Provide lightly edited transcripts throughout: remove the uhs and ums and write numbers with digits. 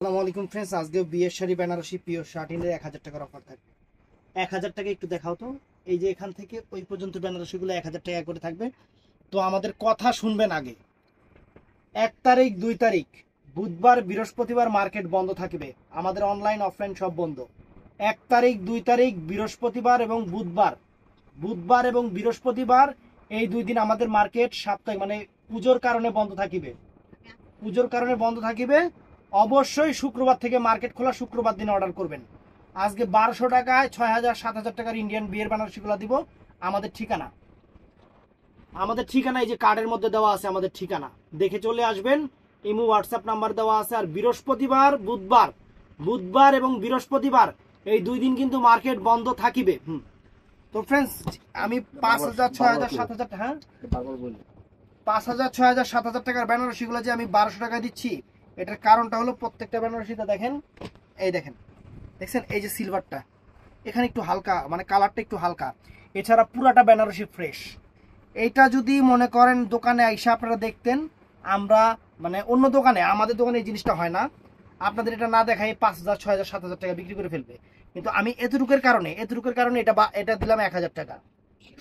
আসসালামু আলাইকুম ফ্রেন্ডস, আজকে বিয়ের শাড়ি বেনারসি পিওর শার্টিনের 1000 টাকার অফার থাকবে। 1000 টাকা একটু দেখাও তো। এই যে এখান থেকে ওই পর্যন্ত বেনারসিগুলো 1000 টাকা করে থাকবে। তো আমাদের কথা শুনবেন আগে। 1 তারিখ 2 তারিখ বুধবার বৃহস্পতিবার মার্কেট বন্ধ থাকবে, আমাদের অনলাইন অফলাইন সব বন্ধ। 1 তারিখ 2 তারিখ বৃহস্পতিবার এবং বুধবার, বুধবার এবং বৃহস্পতিবার এই 2 দিন আমাদের মার্কেট সাপ্তাহিক মানে পুজোর কারণে বন্ধ থাকিবে, পুজোর কারণে বন্ধ থাকিবে। অবশ্যই শুক্রবার থেকে মার্কেট খোলা, শুক্রবার দিনে অর্ডার করবেন। আজকে 1200 টাকায় 6000 7,000 টাকার ইন্ডিয়ান বিয়ের বেনারসিগুলো দিব। আমাদের ঠিকানা, আমাদের ঠিকানা এই যে কার্ডের মধ্যে দেওয়া আছে, আমাদের ঠিকানা দেখে চলে আসবেন। ইমো হোয়াটসঅ্যাপ নাম্বার দেওয়া আছে। আর বৃহস্পতিবার বুধবার, বুধবার এবং বৃহস্পতিবার এই 2 দিন কিন্তু মার্কেট বন্ধ থাকিবে। তো ফ্রেন্ডস, আমি 5000 6000 7000, হ্যাঁ 5000 6000 7000 টাকার বেনারসিগুলো যে আমি 1200 টাকায় দিচ্ছি, এটার কারণটা হলো প্রত্যেকটা বেনারসিতে দেখেন, এই দেখেন, দেখছেন এই যে সিলভারটা এখানে একটু হালকা, মানে কালারটা একটু হালকা। এছাড়া পুরাটা বেনারসি ফ্রেশ। এইটা যদি মনে করেন দোকানে আইসা আপনারা দেখতেন, আমরা মানে অন্য দোকানে, আমাদের দোকানে এই জিনিসটা হয় না। আপনাদের এটা না দেখায় 5000 6000 7000 টাকা বিক্রি করে ফেলবে। কিন্তু আমি এতটুকুর কারণে এটা দিলাম 1000 টাকা,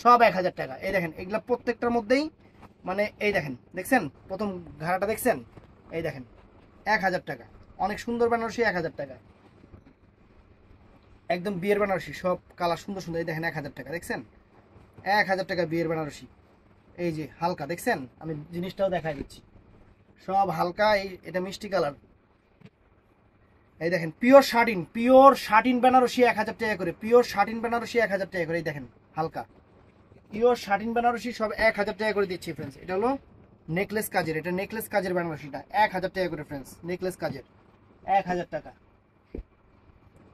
সব 1000 টাকা। এই দেখেন এগুলা প্রত্যেকটার মধ্যেই, মানে এই দেখেন, দেখছেন প্রথম ঘাড়াটা দেখছেন, এই দেখেন 1000 টাকা। অনেক সুন্দর বেনারসি 1000 টাকা, একদম বিয়ের বেনারসি, সব কালার সুন্দর সুন্দর। এই দেখেন 1000 টাকা, দেখছেন 1000 টাকা বিয়ের বেনারসি। এই যে হালকা দেখছেন, আমি জিনিসটাও দেখাই দিচ্ছি, সব হালকা। এটা মিষ্টি কালার। এই দেখেন পিওর শার্টিন বেনারসি 1000 টাকা করে, পিওর শার্টিন বেনারসি 1000 টাকা করে। এই দেখেন হালকা পিওর শার্টিন বেনারসি সব 1000 টাকা করে দিচ্ছি ফ্রেন্ডস। এটা হলো নেকলেস কাজের, এটা নেকলেস কাজের বেনারসিটা 1000 টাকা করে ফ্রেন্ডস, নেকলেস কাজের 1000 টাকা।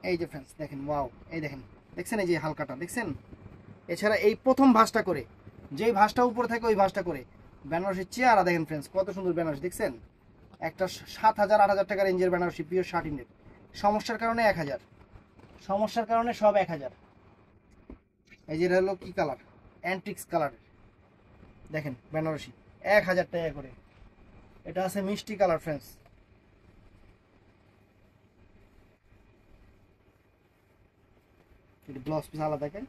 এই যে ফ্রেন্ডস দেখেন, ওয়াও, এই দেখেন, দেখছেন এই যে হালকাটা দেখছেন। এছাড়া এই প্রথম ভাঁজটা করে, যেই ভাঁজটা উপরে থাকে ওই ভাঁজটা করে বেনারসির চেয়ারা দেখেন ফ্রেন্ডস, কত সুন্দর বেনারসি দেখছেন। একটা 7000 8000 টাকা রেঞ্জের বেনারসি পিওর শার্টিনের। সমস্যার কারণে 1000, সমস্যার কারণে সব 1000। এই যে এটা হলো কি কালার, অ্যান্টিক্স কালারের, দেখেন বেনারসি 1000 টাকা করে। এটা আছে মিষ্টি কালার ফ্রেন্ডস, এটা ব্লাউজ পিস আলাদা দেখেন।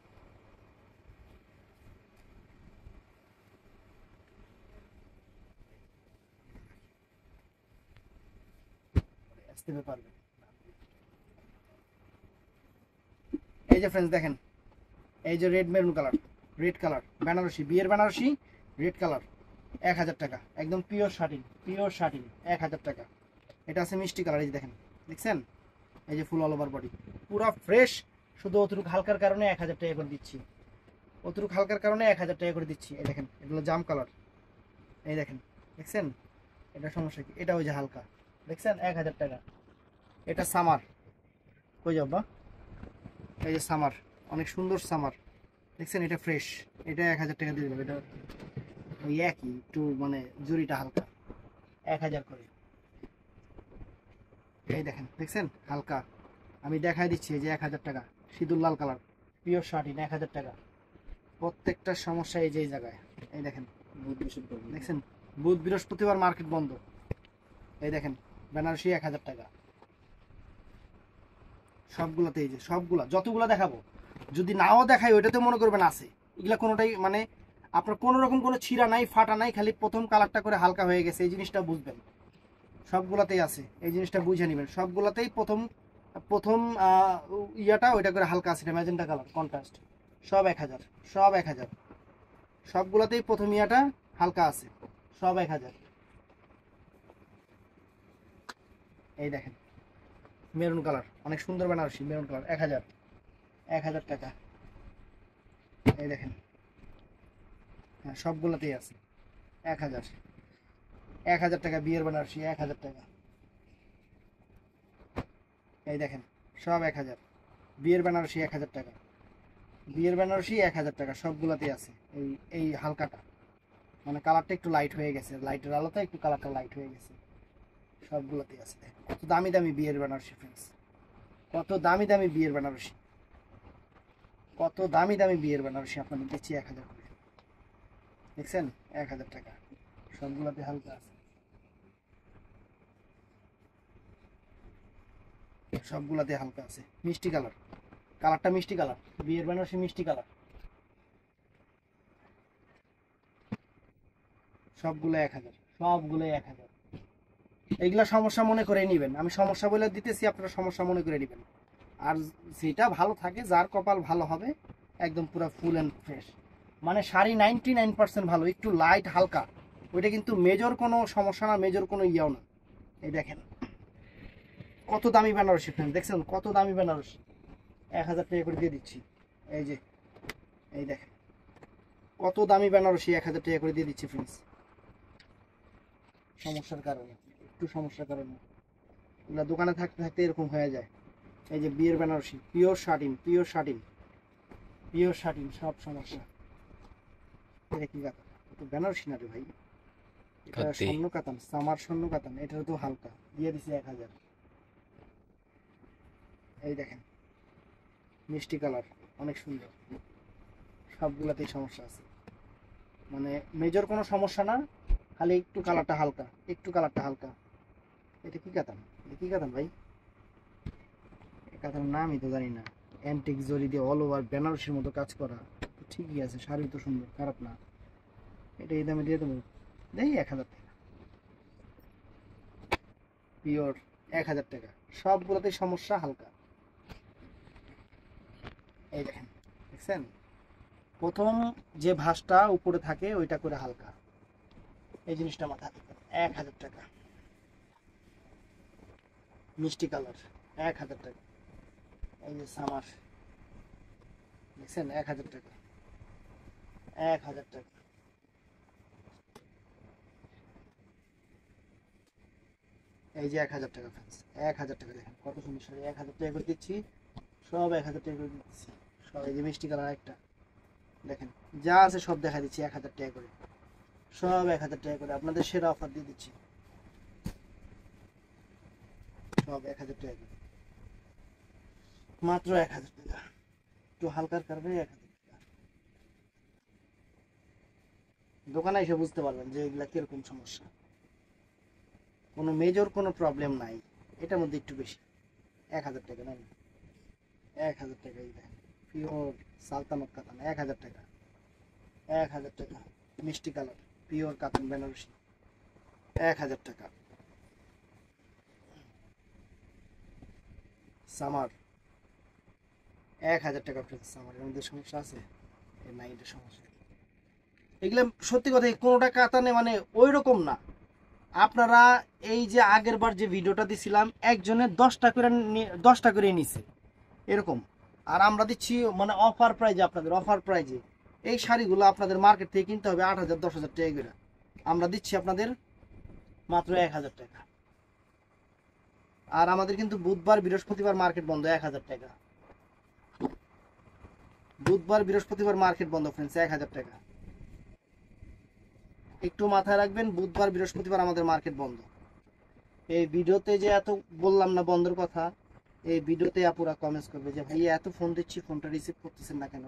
আসতে পারবেন। এই যে ফ্রেন্ডস দেখেন, এই যে red maroon colour, red colour Banarasi, বিয়ের বেনারসি রেড কালার 1000 টাকা, একদম পিওর শার্টিন, পিওর শার্টিন 1000 টাকা। এটা আছে মিষ্টি কালার, এই যে দেখেন, দেখছেন এই যে ফুল অল ওভার বডি পুরা ফ্রেশ। শুধু অতটুক হালকার কারণে 1000 টাকা করে দিচ্ছি, অতটুক হালকার কারণে 1000 টাকা করে দিচ্ছি। এই দেখেন এগুলো জাম কালার, এই দেখেন, দেখছেন এটা সমস্যা কি, এটা ওই যে হালকা, দেখছেন 1000 টাকা। এটা সামার, কই যাবা, এই যে সামার, অনেক সুন্দর সামার, দেখছেন এটা ফ্রেশ, এটা 1000 টাকা দিয়ে দেবে। এটা ওই একই একটু মানে জুড়িটা হালকা, 1000 করে। এই দেখেন, দেখছেন হালকা, আমি দেখাই দিচ্ছি। এই যে 1000 টাকা সিঁদুর লাল কালার পিওর শার্টিন 1000 টাকা। প্রত্যেকটা সমস্যা এই যে এই জায়গায়, এই দেখেন বুধ বৃহস্পতিবার, দেখছেন বুধ বৃহস্পতিবার মার্কেট বন্ধ। এই দেখেন বেনারসি 1000 টাকা সবগুলোতে। এই যে সবগুলা যতগুলা দেখাবো, যদি নাও দেখাই ওইটাতে মনে করবেন আছে, এগুলা কোনোটাই মানে আপনার কোনো রকম কোনো ছিঁড়া নাই ফাটা নাই, খালি প্রথম কালারটা করে হালকা হয়ে গেছে, এই জিনিসটা বুঝবেন। সবগুলাতেই আছে, এই জিনিসটা বুঝে নেবেন। সবগুলাতেই প্রথম প্রথম ইয়াটা ওইটা করে হালকা আছে, ম্যাজেন্টা কালার কন্ট্রাস্ট, সব 1000, সব 1000। সবগুলাতেই প্রথম ইয়াটা হালকা আছে, সব 1000। এই দেখেন মেরুন কালার, অনেক সুন্দর বেনারসি মেরুন কালার 1000, 1000 টাকা। এই দেখেন, হ্যাঁ সবগুলাতেই আছে 1000, 1000 টাকা বিয়ের বেনারসি 1000 টাকা। এই দেখেন সব 1000, বিয়ের বেনারসি 1000 টাকা, বিয়ের বেনারসি 1000 টাকা সবগুলাতেই আছে। এই এই হালকাটা মানে কালারটা একটু লাইট হয়ে গেছে, লাইটের আলোতে একটু কালারটা লাইট হয়ে গেছে, সবগুলোতেই আছে। কত দামি দামি বিয়ের বেনারসি ফ্রেন্ডস, কত দামি দামি বিয়ের বেনারসি, কত দামি দামি বিয়ের বেনারসি আপনাদের দিচ্ছি 1000 করে, দেখছেন 1000 টাকা সবগুলোতে হালকা আছে। সবগুলাতে হালকা আছে, মিষ্টি কালার, কালারটা মিষ্টি কালার, বিয়ের বেনারসি মিষ্টি কালার, সবগুলো 1000, সবগুলো 1000। এইগুলা সমস্যা মনে করে নিবেন, আমি সমস্যা বলে দিতেছি, আপনারা সমস্যা মনে করে নেবেন। আর যেটা ভালো থাকে, যার কপাল ভালো হবে, একদম পুরো ফুল অ্যান্ড ফ্রেশ। মানে শাড়ি 99% ভালো, একটু লাইট হালকা, ওইটা কিন্তু মেজর কোনো সমস্যা না, মেজর কোনো ইয়েও না। এই দেখেন কত দামি বেনারসি ফ্রেন্ড, দেখছেন কত দামি বেনারসি, 1000 টাকা করে দিয়ে দিচ্ছি। এই যে এই দেখেন কত দামি বেনারসি, 1000 টাকা করে দিয়ে দিচ্ছি ফ্রেন্ডস। সমস্যার কারণে, একটু সমস্যার কারণে এগুলো দোকানে থাকতে থাকতে এরকম হয়ে যায়। এই যে বিয়ের Banarasi, pure satin, pure satin, pure satin, সব সমস্যা। এটা কি কাতান? এটা বেনারসি না রে ভাই, এটা স্বর্ণ কাতান, সামার স্বর্ণ কাতান, এটার তো হালকা দিয়ে দিছি 1000। এই দেখেন মিষ্টি কালার, অনেক সুন্দর, সবগুলাতেই সমস্যা আছে, মানে মেজর কোনো সমস্যা না, খালি একটু কালারটা হালকা, একটু কালারটা হালকা। এটা কি কাতান? এটা কি কাতান ভাই? কাতানের নামই তো জানি না। অ্যান্টিক জরি দিয়ে অল ওভার বেনারসির মতো কাজ করা, ঠিকই আছে, শাড়ি তো সুন্দর, খারাপ না। এটা এই দামে দিয়ে দেবো, দেই 1000 টাকা, পিওর 1000 টাকা, সবগুলোতেই সমস্যা হালকা। এই দেখেন, দেখছেন প্রথম যে ভাঁজটা উপরে থাকে ওইটা করে হালকা, এই জিনিসটা মাথায় রাখবেন। 1000 টাকা, মিষ্টি কালার, 1000 টাকা। এই যে সামার, দেখছেন 1000 টাকা, 1000 টাকা। এই যে 1000 টাকা ফ্রেন্ডস, 1000 টাকা, দেখেন কত সুন্দর শাড়ি, 1000 টাকা করে দিচ্ছি, সব 1000 টাকা করে দিচ্ছি সব। এই যে মিষ্টি কালার একটা, দেখেন যা আছে সব দেখা দিচ্ছি 1000 টাকা করে, সব 1000 টাকা করে, আপনাদের সেরা অফার দিয়ে দিচ্ছি, সব 1000 টাকা করে, মাত্র 1000 টাকা, একটু হালকার কারণে 1000 টাকা। দোকানে এসে বুঝতে পারবেন যে এগুলা কিরকম সমস্যা, কোনো মেজর কোনো প্রবলেম নাই, এটার মধ্যে একটু বেশি। 1000 টাকা নাই, 1000 টাকা। এই দেখেন পিওর সালতানত কাতান, 1000 টাকা, 1000 টাকা। মিষ্টি কালার, পিওর কাতান বেনারসি, 1000 টাকা। সামার, 1000 টাকা ফ্রেন্ডস। সামারের মধ্যে সমস্যা আছে? নাই, এটা সমস্যা। এগুলো সত্যি কথা, কোনোটা কাতানে মানে ওই রকম না। আপনারা এই যে আগের বার যে ভিডিওটা দিছিলাম, একজনে 10টা করে নিছে এরকম, আর আমরা দিচ্ছি মানে অফার প্রাইজে, আপনাদের অফার প্রাইজে। এই শাড়িগুলো আপনাদের মার্কেট থেকে কিনতে হবে 8000, 10,000 টাকা করে, আমরা দিচ্ছি আপনাদের মাত্র 1000 টাকা। আর আমাদের কিন্তু বুধবার বৃহস্পতিবার মার্কেট বন্ধ, 1000 টাকা। বুধবার বৃহস্পতিবার মার্কেট বন্ধ ফ্রেন্ডস, 1000 টাকা। একটু মাথায় রাখবেন, বুধবার বৃহস্পতিবার আমাদের মার্কেট বন্ধ। এই ভিডিওতে যে এত বললাম না বন্ধের কথা, এই ভিডিওতে আপুরা কমেন্টস করবে যে ভাই এত ফোন দিচ্ছি, ফোনটা রিসিভ করতেছেন না কেন।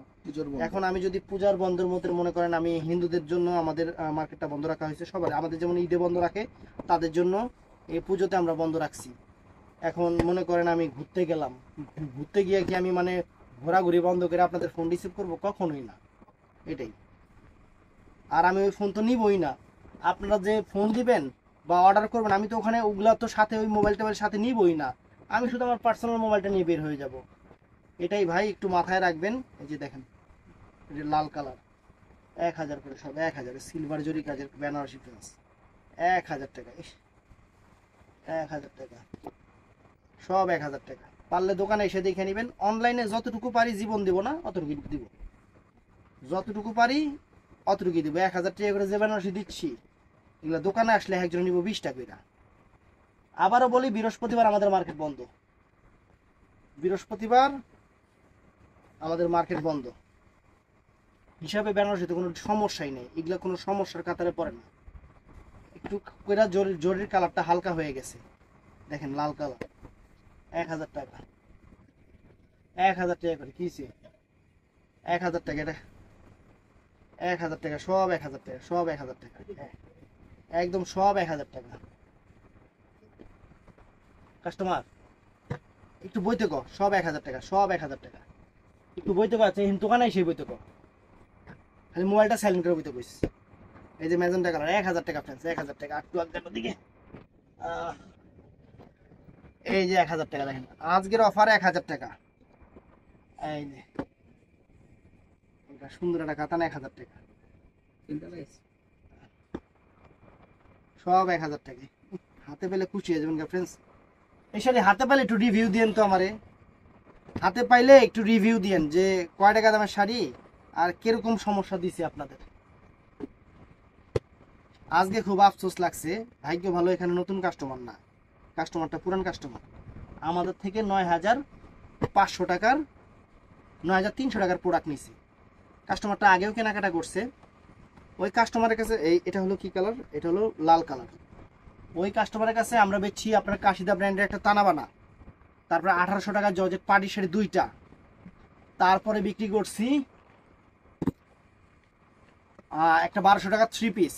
এখন আমি যদি পূজার বন্ধের মধ্যে মনে করেন, আমি হিন্দুদের জন্য আমাদের মার্কেটটা বন্ধ রাখা হয়েছে, সবার আমাদের যেমন ঈদে বন্ধ রাখে, তাদের জন্য এই পুজোতে আমরা বন্ধ রাখছি। এখন মনে করেন আমি ঘুরতে গেলাম, ঘুরতে গিয়ে কি আমি মানে ঘোরাঘুরি বন্ধ করে আপনাদের ফোন রিসিভ করবো? কখনোই না, এটাই। আর আমি ওই ফোন তো নিবই না, আপনারা যে ফোন দিবেন বা অর্ডার করবেন, আমি তো ওখানে ওগুলা তো সাথে ওই মোবাইল টোবাইল সাথে নিবই না, আমি শুধু আমার পার্সোনাল মোবাইলটা নিয়ে বের হয়ে যাব। এটাই ভাই একটু মাথায় রাখবেন। এই যে দেখেন, এই যে লাল কালার, 1000 করে, সব 1000, সিলভার জরি কাজের বেনারসি ফ্রেন্ডস, 1000 টাকা, 1000 টাকা, সব 1000 টাকা। পারলে দোকানে এসে দেখে নেবেন, অনলাইনে যতটুকু পারি জীবন দিব না, অতটুকু দিব, যতটুকু পারি অতটুকু দিব। 1000 টাকা করে যে বেনারসি দিচ্ছি, এগুলো দোকানে আসলে একজন নিব 20 টাকা করে। আবারও বলি, বৃহস্পতিবার আমাদের মার্কেট বন্ধ, বৃহস্পতিবার আমাদের মার্কেট বন্ধ। হিসাবে বেনারসিতে কোনো সমস্যাই নেই, এগুলো কোনো সমস্যার কাতারে পড়ে না। একটু কইরা জরির কালারটা হালকা হয়ে গেছে, দেখেন লাল কালার, 1000 টাকা, 1000 টাকা করে কিছে, 1000 টাকা, এটা 1000 টাকা, সব 1000 টাকা, সব 1000 টাকা, একদম সব 1000 টাকা। কাস্টমার একটু বইতে কো, সব 1000 টাকা, সব 1000 টাকা। একটু বইতে কো, আছে দোকানে সেই বইতে কো, খালি মোবাইলটা সাইলেন্ট করে বইতে কইস। এই যে ম্যাজেন্টা কালার 1000 টাকা ফ্রেন্ডস, 1000 টাকা। একটু আগে দিকে এই যে 1000 টাকা দেখেন, আজকের অফার 1000 টাকা। এই যে এটা সুন্দর একটা কাতান 1000 টাকা, সব 1000 টাকা। হাতে পেলে খুশি হয়ে যাবেন ফ্রেন্ডস। এই শাড়ি হাতে পাইলে একটু রিভিউ দিয়েন তো আমারে, হাতে পাইলে একটু রিভিউ দিয়েন যে কয় টাকা দামের শাড়ি আর কিরকম সমস্যা দিছে আপনাদের। আজকে খুব আফসোস লাগছে, ভাগ্য ভালো এখানে নতুন কাস্টমার না, কাস্টমারটা পুরান কাস্টমার। আমাদের থেকে 9500 টাকার 9300 টাকার প্রোডাক্ট নিছে। কাস্টমারটা আগেও কেনাকাটা করছে। ওই কাস্টমারের কাছে এটা হলো কি কালার, এটা হলো লাল কালার। ওই কাস্টমারের কাছে আমরা বেচছি আপনার কাশিদা ব্র্যান্ডের একটা তানাবানা, তারপরে 1800 টাকা জর্জেট পার্টি শাড়ি 2টা, তারপরে বিক্রি করছি একটা 1200 টাকা 3 পিস,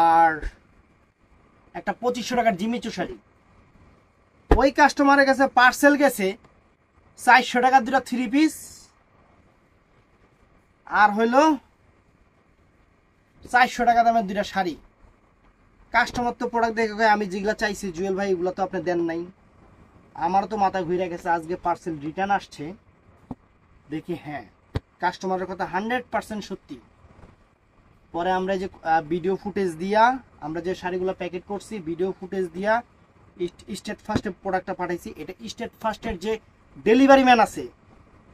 আর একটা 2500 টাকার জিমিচু শাড়ি। ওই কাস্টমারের কাছে পার্সেল গেছে 400 টাকার 2টা 3 পিস, আর হইলো 400 টাকা দামের 2টা শাড়ি। কাস্টমার তো প্রোডাক্ট দেখে আমি যেগুলা চাইছি জুয়েল ভাই এগুলো তো আপনি দেন নাই। আমারও তো মাথা ঘুরে গেছে, আজকে পার্সেল রিটার্ন আসছে দেখি, হ্যাঁ কাস্টমারের কথা 100% সত্যি। পরে আমরা যে ভিডিও ফুটেজ দিয়া আমরা যে শাড়িগুলো প্যাকেট করছি, ভিডিও ফুটেজ দিয়া স্টেট ফার্স্টের প্রোডাক্টটা পাঠাইছি। এটা স্টেট ফার্স্টের যে ডেলিভারি ম্যান আছে,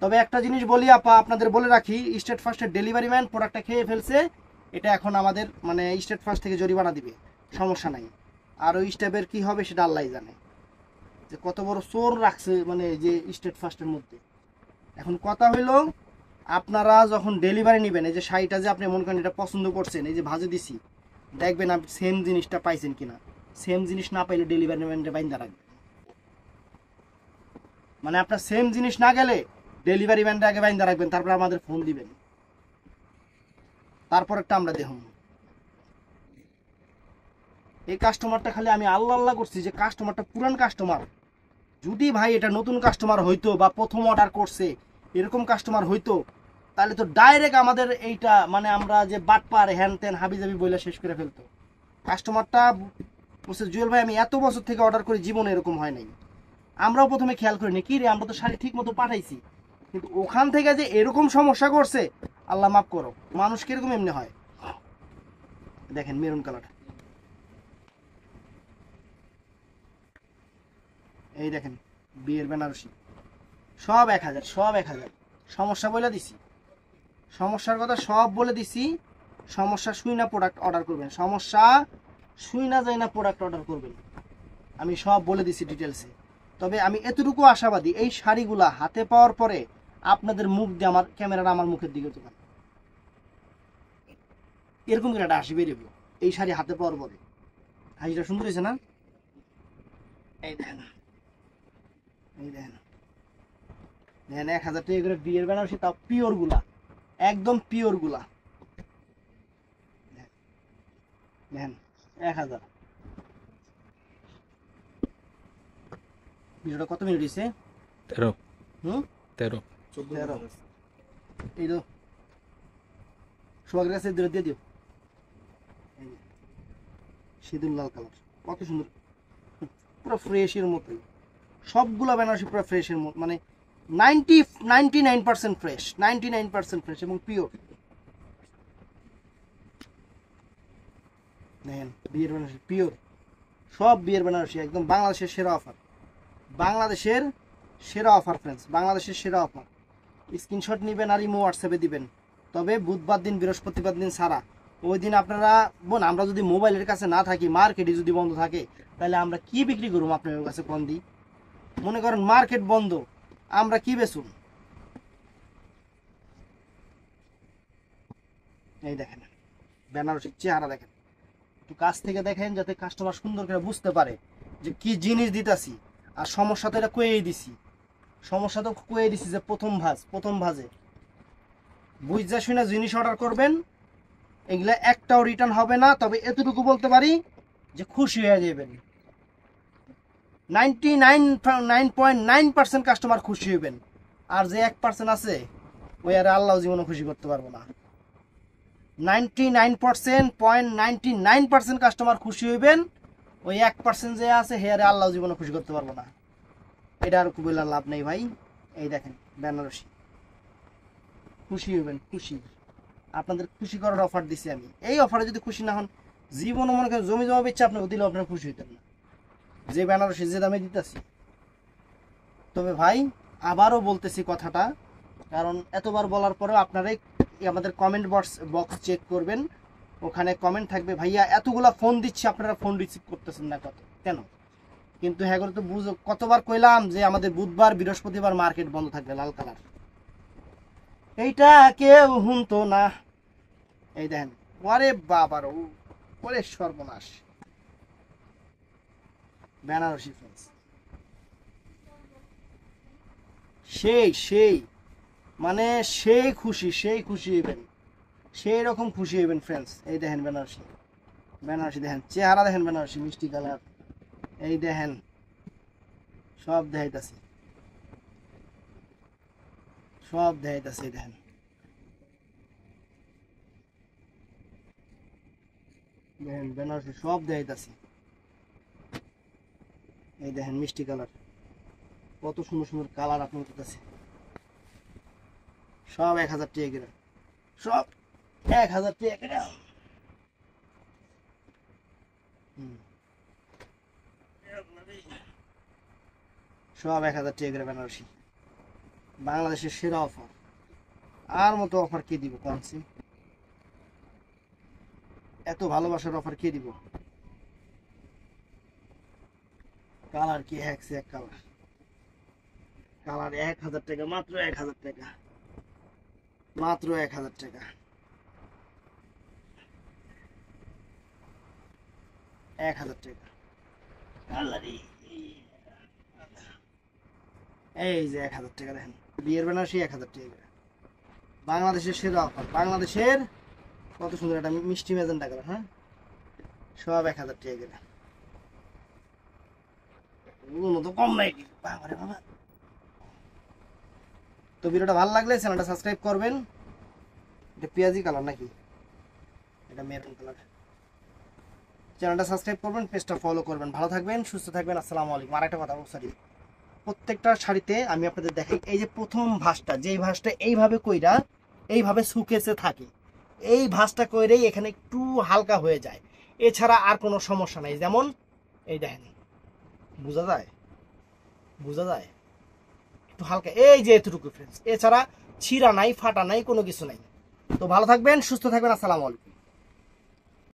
তবে একটা জিনিস বলি আপা, আপনাদের বলে রাখি, স্টেট ফার্স্টের ডেলিভারি ম্যান প্রোডাক্টটা খেয়ে ফেলছে, এটা এখন আমাদের মানে স্টেট ফার্স্ট থেকে জরিমানা দিবে, সমস্যা নাই। আর ওই স্টেপের কি হবে সেটা আল্লাহই জানে, যে কত বড় চোর রাখছে মানে যে স্টেট ফার্স্টের মধ্যে। এখন কথা হইল, আপনারা যখন ডেলিভারি নেবেন, এই যে শাড়িটা যে আপনি মনে করেন এটা পছন্দ করছেন, এই যে ভাজে দিছি, দেখবেন আপনি সেম জিনিসটা পাইছেন কিনা। সেম জিনিস না পাইলে ডেলিভারি ম্যানটা বাইন্দা রাখবেন, মানে আপনার সেম জিনিস না গেলে ডেলিভারি ম্যানটা আগে বাইন্দা রাখবেন, তারপর আমাদের ফোন দিবেন, তারপর একটা আমরা দেখুন। এই কাস্টমারটা খালি আমি আল্লাহ আল্লাহ করছি যে কাস্টমারটা পুরান কাস্টমার, যদি ভাই এটা নতুন কাস্টমার হইতো বা প্রথম অর্ডার করছে এরকম কাস্টমার হইতো, তাহলে তো ডাইরেক্ট আমাদের এইটা মানে আমরা যে বাটপার হ্যান ত্যান হাবিজাবি বইলা শেষ করে ফেলতো। কাস্টমারটা বলছে জুয়েল ভাই আমি এত বছর থেকে অর্ডার করি জীবনে এরকম হয় নাই। আমরাও প্রথমে খেয়াল করিনি, কি রে আমরা তো শাড়ি ঠিক মতো পাঠাইছি, কিন্তু ওখান থেকে যে এরকম সমস্যা করছে, আল্লাহ মাফ করো, মানুষ কিরকম এমনি হয়। দেখেন মেরুন কালারটা, এই দেখেন বিয়ের বেনারসি, সব 1000, সব 1000। সমস্যা বলে দিছি, সমস্যার কথা সব বলে দিছি। সমস্যা শুই না প্রোডাক্ট অর্ডার করবেন, সমস্যা শুই না যায় না প্রোডাক্ট অর্ডার করবেন, আমি সব বলে দিছি ডিটেলসে। তবে আমি এতটুকু আশাবাদী, এই শাড়িগুলা হাতে পাওয়ার পরে আপনাদের মুখ দিয়ে আমার ক্যামেরাটা আমার মুখের দিকে দোকান এরকম করে একটা হাসি বেরোবে এই শাড়ি হাতে পাওয়ার পরে। হাসিটা সুন্দর হয়েছে না? এই দেখেন, এই দেখেন, দেখেন 1000 টাকা করে বিয়ের বেনারসি, তাও পিওর গুলা, একদম পিওর গুলা। দেখেন 1000। ভিডিওটা কত মিনিট হয়েছে? 13 হুম 13 13। এই তো সোহাগের কাছে দিয়ে দিও, সিঁদুর লাল কালার, কত সুন্দর, পুরো ফ্রেশের মতোই সবগুলা বেনারসি, পুরো ফ্রেশের মতো, মানে 99% ফ্রেশ, 99% ফ্রেশ এবং পিওর। দেখেন বিয়ের বেনারসি পিওর, সব বিয়ের বেনারসি, একদম বাংলাদেশের সেরা অফার, বাংলাদেশের সেরা অফার ফ্রেন্ডস, বাংলাদেশের সেরা অফার। স্ক্রিনশট নেবেন আর ইমো হোয়াটসঅ্যাপে দিবেন, তবে বুধবার দিন বৃহস্পতিবার দিন ছাড়া, ওই দিন আপনারা বোন আমরা যদি মোবাইলের কাছে না থাকি, মার্কেটে যদি বন্ধ থাকে, তাহলে আমরা কি বিক্রি করবো আপনাদের কাছে কোন দিই? মনে করেন মার্কেট বন্ধ, আমরা কি বেচুন? এই দেখেন বেনারসির চেহারা দেখেন, একটু কাছ থেকে দেখেন যাতে কাস্টমার সুন্দর করে বুঝতে পারে যে কি জিনিস দিতাছি। আর সমস্যা তো এটা কয়েই দিছি, সমস্যা তো কয়ে দিছি যে প্রথম ভাজে বুঝা শুনে জিনিস অর্ডার করবেন, এগুলা একটাও রিটার্ন হবে না। তবে এতটুকু বলতে পারি যে খুশি হয়ে যাবেন, 99.9% কাস্টমার খুশি হইবেন। আর যে 1% আছে ওই আর আল্লাহ জীবনে খুশি করতে পারবো না। 99.99% কাস্টমার খুশি হইবেন, ওই 1% যে আছে হে আরে আল্লাহ জীবনে খুশি করতে পারবো না। এটা আর খুবই লাভ নেই ভাই। এই দেখেন বেনারসি, খুশি হইবেন, খুশি। আপনাদের খুশি করার অফার দিছি আমি। এই অফারে যদি খুশি না হন, জীবনে মনে করেন জমি জমা বেচে আপনাকে দিলেও আপনারা খুশি হইতেন না, যে বেনারসি যে দামে দিতেছি। তবে ভাই আবারও বলতেছি কথাটা, কারণ এতবার বলার পরেও আপনারাই আমাদের কমেন্ট বক্স চেক করবেন, ওখানে কমেন্ট থাকবে ভাইয়া এতগুলা ফোন দিচ্ছি আপনারা ফোন রিসিভ করতেছেন না কেন। কিন্তু হ্যাঁ করে তো বুঝো, কতবার কইলাম যে আমাদের বুধবার বৃহস্পতিবার মার্কেট বন্ধ থাকবে, লাল কালার। এইটা কেউ হুনতো না। এই দেখেন, ওরে বাবার ওরে সর্বনাশ। বেনারসি ফ্রেন্ডস সেই মানে সেই খুশি হইবেন, সেই রকম খুশি হইবেন ফ্রেন্ডস। এই দেখেন বেনারসি দেখেন, চেহারা দেখেন বেনারসি, মিষ্টি কালার। এই দেখেন সব দেখাইতাছি, এই দেখেন বেনারসি সব দেখাইতাছি। এই দেখেন মিষ্টি কালার, কত সুন্দর সুন্দর কালার আপনার কাছে। সব 1000 টাকা করে, সব 1000 টাকা করে। সব 1000 টাকা করে বেনারসি। বাংলাদেশের সেরা অফার, আর মতো অফার কে দিব কনসি? এত ভালোবাসার অফার কে দিব? কালার কি হ্যাকছে, এক কালার 1000 টাকা, মাত্র 1000 টাকা, মাত্র 1000 টাকা, 1000 টাকা। এই যে 1000 টাকা দেখেন, বিয়ের বেনারসি 1000 টাকা। বাংলাদেশের সেরা অফার, বাংলাদেশের কত সুন্দর একটা মিষ্টি মেজেন্টা কালার। হ্যাঁ, সব 1000 টাকা করে। তো কম নাই বাবা। তো ভিডিওটা ভালো লাগলে চ্যানেলটা সাবস্ক্রাইব করবেন। এটা পেঁয়াজি কালার নাকি, এটা মেরুন কালার। চ্যানেলটা সাবস্ক্রাইব করবেন, পেজটা ফলো করবেন। ভালো থাকবেন, সুস্থ থাকবেন। আসসালামু আলাইকুম। আর একটা কথা, সরি, প্রত্যেকটা শাড়িতে আমি আপনাদের দেখাই, এই যে প্রথম ভাঁজটা, যেই ভাঁজটা এইভাবে কইরা এইভাবে শুকেছে থাকে, এই ভাঁজটা কইরেই এখানে একটু হালকা হয়ে যায়, এছাড়া আর কোনো সমস্যা নাই। যেমন এই দেখেন, বোঝা যায় একটু হালকা, এই যে এতটুকু ফ্রেন্ডস, এছাড়া ছিঁড়া নাই, ফাটা নাই, কোনো কিছু নাই। তো ভালো থাকবেন, সুস্থ থাকবেন। আসসালামু আলাইকুম।